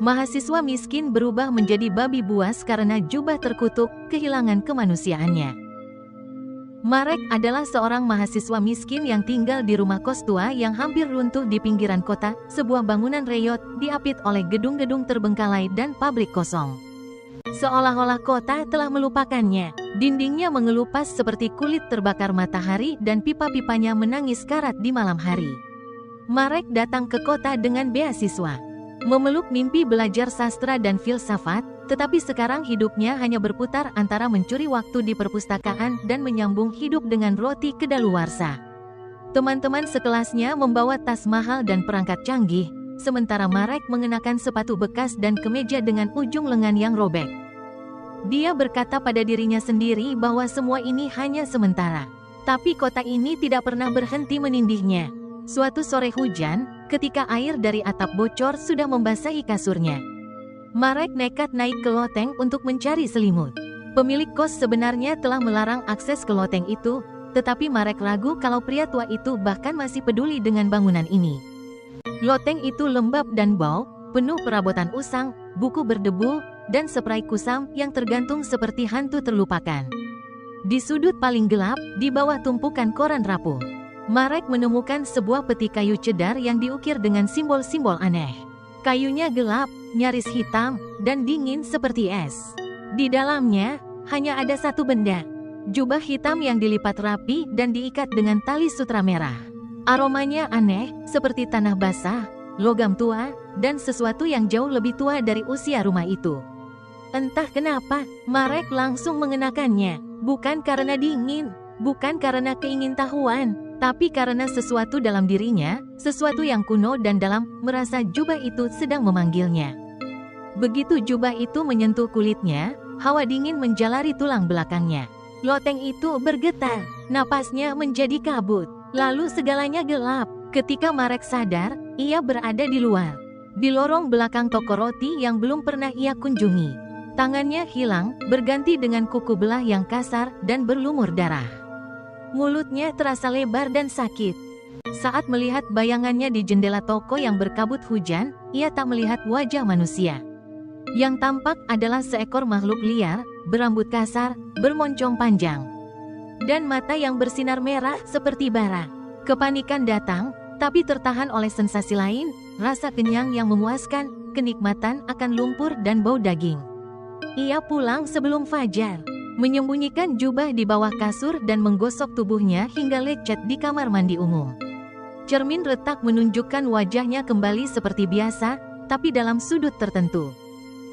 Mahasiswa miskin berubah menjadi babi buas karena jubah terkutuk, kehilangan kemanusiaannya. Marek adalah seorang mahasiswa miskin yang tinggal di rumah kos tua yang hampir runtuh di pinggiran kota, sebuah bangunan reyot, diapit oleh gedung-gedung terbengkalai dan pabrik kosong. Seolah-olah kota telah melupakannya. Dindingnya mengelupas seperti kulit terbakar matahari dan pipa-pipanya menangis karat di malam hari. Marek datang ke kota dengan beasiswa, memeluk mimpi belajar sastra dan filsafat, tetapi sekarang hidupnya hanya berputar antara mencuri waktu di perpustakaan dan menyambung hidup dengan roti kedaluarsa. Teman-teman sekelasnya membawa tas mahal dan perangkat canggih, sementara Marek mengenakan sepatu bekas dan kemeja dengan ujung lengan yang robek. Dia berkata pada dirinya sendiri bahwa semua ini hanya sementara. Tapi kota ini tidak pernah berhenti menindihnya. Suatu sore hujan, ketika air dari atap bocor sudah membasahi kasurnya, Marek nekat naik ke loteng untuk mencari selimut. Pemilik kos sebenarnya telah melarang akses ke loteng itu, tetapi Marek ragu kalau pria tua itu bahkan masih peduli dengan bangunan ini. Loteng itu lembab dan bau, penuh perabotan usang, buku berdebu, dan spray kusam yang tergantung seperti hantu terlupakan. Di sudut paling gelap, di bawah tumpukan koran rapuh, Marek menemukan sebuah peti kayu cedar yang diukir dengan simbol-simbol aneh. Kayunya gelap, nyaris hitam, dan dingin seperti es. Di dalamnya, hanya ada satu benda. Jubah hitam yang dilipat rapi dan diikat dengan tali sutra merah. Aromanya aneh, seperti tanah basah, logam tua, dan sesuatu yang jauh lebih tua dari usia rumah itu. Entah kenapa, Marek langsung mengenakannya. Bukan karena dingin, bukan karena keingintahuan, tapi karena sesuatu dalam dirinya, sesuatu yang kuno dan dalam, merasa jubah itu sedang memanggilnya. Begitu jubah itu menyentuh kulitnya, hawa dingin menjalari tulang belakangnya. Loteng itu bergetar, napasnya menjadi kabut, lalu segalanya gelap. Ketika Marek sadar, ia berada di luar, di lorong belakang toko roti yang belum pernah ia kunjungi. Tangannya hilang, berganti dengan kuku belah yang kasar dan berlumur darah. Mulutnya terasa lebar dan sakit. Saat melihat bayangannya di jendela toko yang berkabut hujan, ia tak melihat wajah manusia. Yang tampak adalah seekor makhluk liar, berambut kasar, bermoncong panjang, dan mata yang bersinar merah seperti bara. Kepanikan datang, tapi tertahan oleh sensasi lain, rasa kenyang yang memuaskan, kenikmatan akan lumpur dan bau daging. Ia pulang sebelum fajar, menyembunyikan jubah di bawah kasur dan menggosok tubuhnya hingga lecet di kamar mandi umum. Cermin retak menunjukkan wajahnya kembali seperti biasa, tapi dalam sudut tertentu.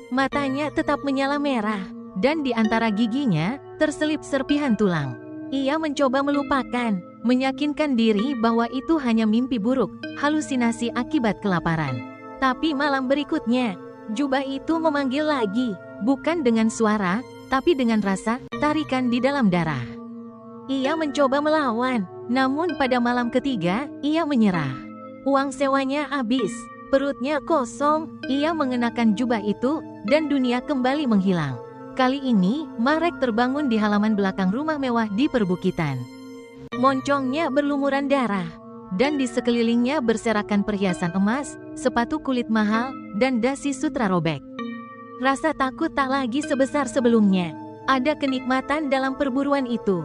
Matanya tetap menyala merah, dan di antara giginya, terselip serpihan tulang. Ia mencoba melupakan, meyakinkan diri bahwa itu hanya mimpi buruk, halusinasi akibat kelaparan. Tapi malam berikutnya, jubah itu memanggil lagi, bukan dengan suara, tapi dengan rasa, tarikan di dalam darah. Ia mencoba melawan, namun pada malam ketiga, ia menyerah. Uang sewanya habis, perutnya kosong, ia mengenakan jubah itu, dan dunia kembali menghilang. Kali ini, Marek terbangun di halaman belakang rumah mewah di perbukitan. Moncongnya berlumuran darah, dan di sekelilingnya berserakan perhiasan emas, sepatu kulit mahal, dan dasi sutra robek. Rasa takut tak lagi sebesar sebelumnya. Ada kenikmatan dalam perburuan itu.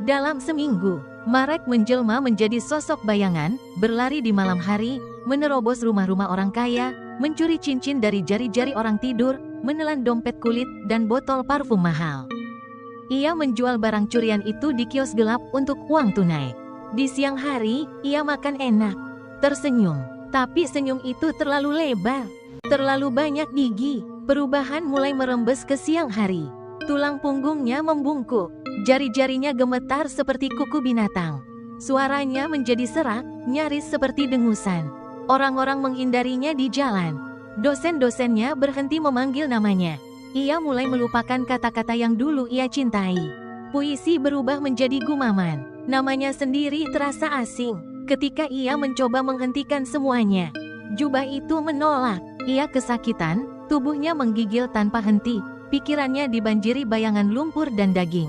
Dalam seminggu, Marek menjelma menjadi sosok bayangan, berlari di malam hari, menerobos rumah-rumah orang kaya, mencuri cincin dari jari-jari orang tidur, menelan dompet kulit dan botol parfum mahal. Ia menjual barang curian itu di kios gelap untuk uang tunai. Di siang hari, ia makan enak, tersenyum. Tapi senyum itu terlalu lebar, terlalu banyak gigi. Perubahan mulai merembes ke siang hari. Tulang punggungnya membungkuk, jari-jarinya gemetar seperti kuku binatang. Suaranya menjadi serak, nyaris seperti dengusan. Orang-orang menghindarinya di jalan. Dosen-dosennya berhenti memanggil namanya. Ia mulai melupakan kata-kata yang dulu ia cintai. Puisi berubah menjadi gumaman. Namanya sendiri terasa asing. Ketika ia mencoba menghentikan semuanya, jubah itu menolak. Ia kesakitan. Tubuhnya menggigil tanpa henti, pikirannya dibanjiri bayangan lumpur dan daging.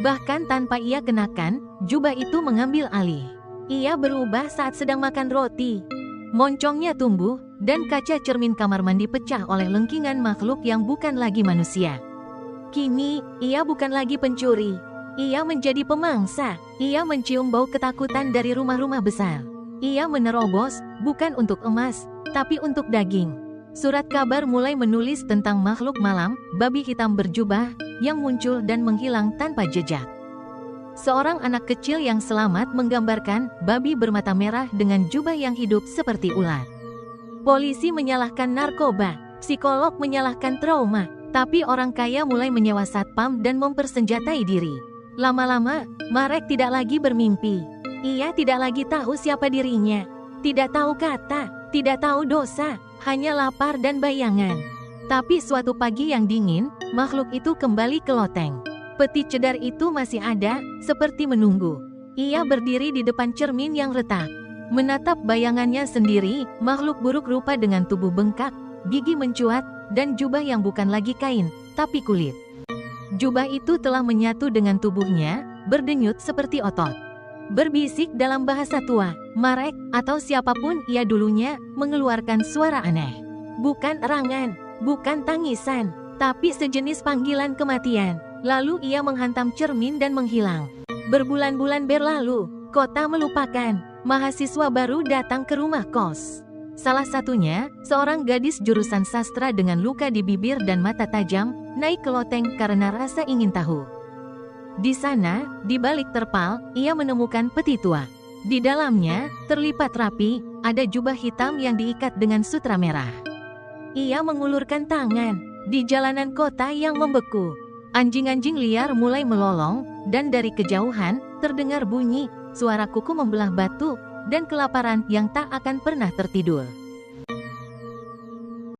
Bahkan tanpa ia kenakan, jubah itu mengambil alih. Ia berubah saat sedang makan roti. Moncongnya tumbuh, dan kaca cermin kamar mandi pecah oleh lengkingan makhluk yang bukan lagi manusia. Kini, ia bukan lagi pencuri. Ia menjadi pemangsa. Ia mencium bau ketakutan dari rumah-rumah besar. Ia menerobos, bukan untuk emas, tapi untuk daging. Surat kabar mulai menulis tentang makhluk malam, babi hitam berjubah, yang muncul dan menghilang tanpa jejak. Seorang anak kecil yang selamat menggambarkan babi bermata merah dengan jubah yang hidup seperti ular. Polisi menyalahkan narkoba, psikolog menyalahkan trauma, tapi orang kaya mulai menyewa satpam dan mempersenjatai diri. Lama-lama, Marek tidak lagi bermimpi. Ia tidak lagi tahu siapa dirinya. Tidak tahu kata, tidak tahu dosa, hanya lapar dan bayangan. Tapi suatu pagi yang dingin, makhluk itu kembali ke loteng. Peti cedar itu masih ada, seperti menunggu. Ia berdiri di depan cermin yang retak. Menatap bayangannya sendiri, makhluk buruk rupa dengan tubuh bengkak, gigi mencuat, dan jubah yang bukan lagi kain, tapi kulit. Jubah itu telah menyatu dengan tubuhnya, berdenyut seperti otot. Berbisik dalam bahasa tua, Marek, atau siapapun ia dulunya, mengeluarkan suara aneh. Bukan erangan, bukan tangisan, tapi sejenis panggilan kematian. Lalu ia menghantam cermin dan menghilang. Berbulan-bulan berlalu, kota melupakan, mahasiswa baru datang ke rumah kos. Salah satunya, seorang gadis jurusan sastra dengan luka di bibir dan mata tajam, naik ke loteng karena rasa ingin tahu. Di sana, di balik terpal, ia menemukan peti tua. Di dalamnya, terlipat rapi, ada jubah hitam yang diikat dengan sutra merah. Ia mengulurkan tangan, di jalanan kota yang membeku. Anjing-anjing liar mulai melolong, dan dari kejauhan, terdengar bunyi, suara kuku membelah batu, dan kelaparan yang tak akan pernah tertidur.